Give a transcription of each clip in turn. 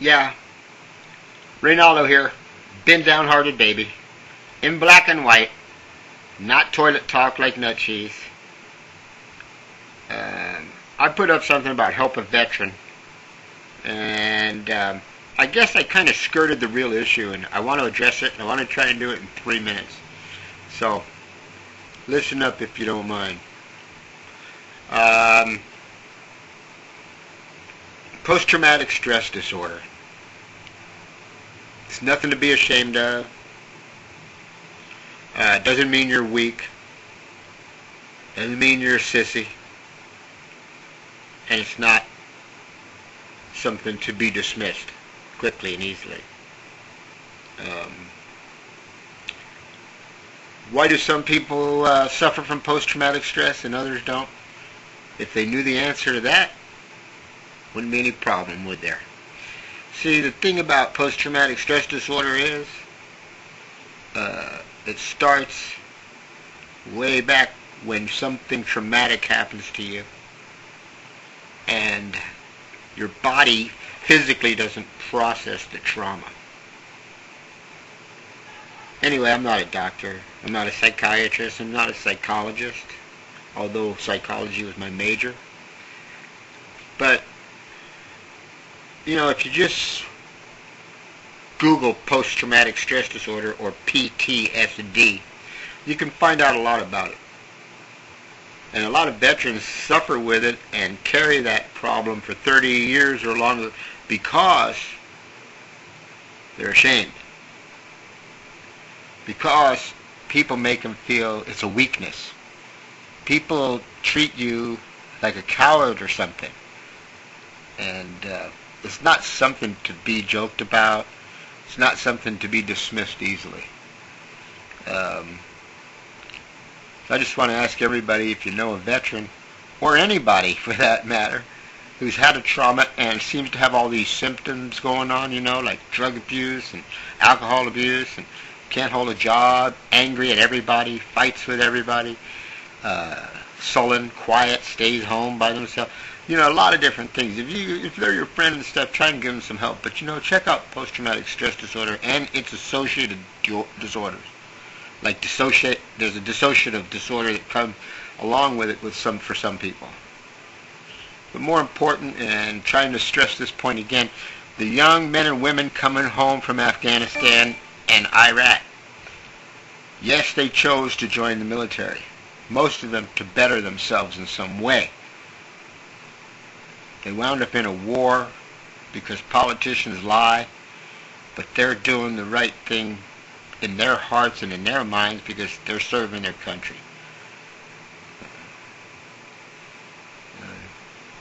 Yeah, Reynaldo here. Been downhearted baby. In black and white. Not toilet talk like nut cheese. I put up something about help a veteran. And I guess I kind of skirted the real issue, and I want to address it, and I want to try and do it in 3 minutes. So, listen up if you don't mind. Post-traumatic stress disorder. It's nothing to be ashamed of. Doesn't mean you're weak. Doesn't mean you're a sissy. And it's not something to be dismissed quickly and easily. Why do some people suffer from post-traumatic stress and others don't? If they knew the answer to that, wouldn't be any problem, would there? See, the thing about post-traumatic stress disorder is it starts way back when something traumatic happens to you and your body physically doesn't process the trauma. Anyway, I'm not a doctor. I'm not a psychiatrist. I'm not a psychologist, although psychology was my major. But, you know, if you just Google post-traumatic stress disorder or PTSD, you can find out a lot about it. And a lot of veterans suffer with it and carry that problem for 30 years or longer because they're ashamed. Because people make them feel it's a weakness. People treat you like a coward or something. And it's not something to be joked about. It's not something to be dismissed easily. I just want to ask everybody, if you know a veteran, or anybody for that matter, who's had a trauma and seems to have all these symptoms going on, you know, like drug abuse and alcohol abuse, and can't hold a job, angry at everybody, fights with everybody, sullen, quiet, stays home by themselves. You know, a lot of different things. If they're your friend and stuff, try and give them some help. But, you know, check out post-traumatic stress disorder and its associated disorders. Like there's a dissociative disorder that comes along with it for some people. But more important, and trying to stress this point again, the young men and women coming home from Afghanistan and Iraq. Yes, they chose to join the military. Most of them to better themselves in some way. They wound up in a war because politicians lie, but they're doing the right thing in their hearts and in their minds because they're serving their country.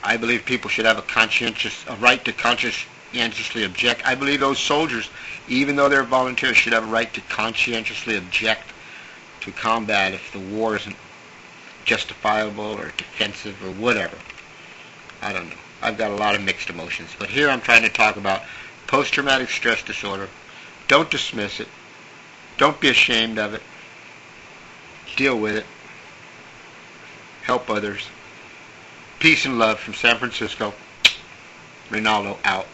I believe people should have a right to conscientiously object. I believe those soldiers, even though they're volunteers, should have a right to conscientiously object to combat if the war isn't justifiable or defensive or whatever. I don't know. I've got a lot of mixed emotions. But here I'm trying to talk about post-traumatic stress disorder. Don't dismiss it. Don't be ashamed of it. Deal with it. Help others. Peace and love from San Francisco. Reynaldo out.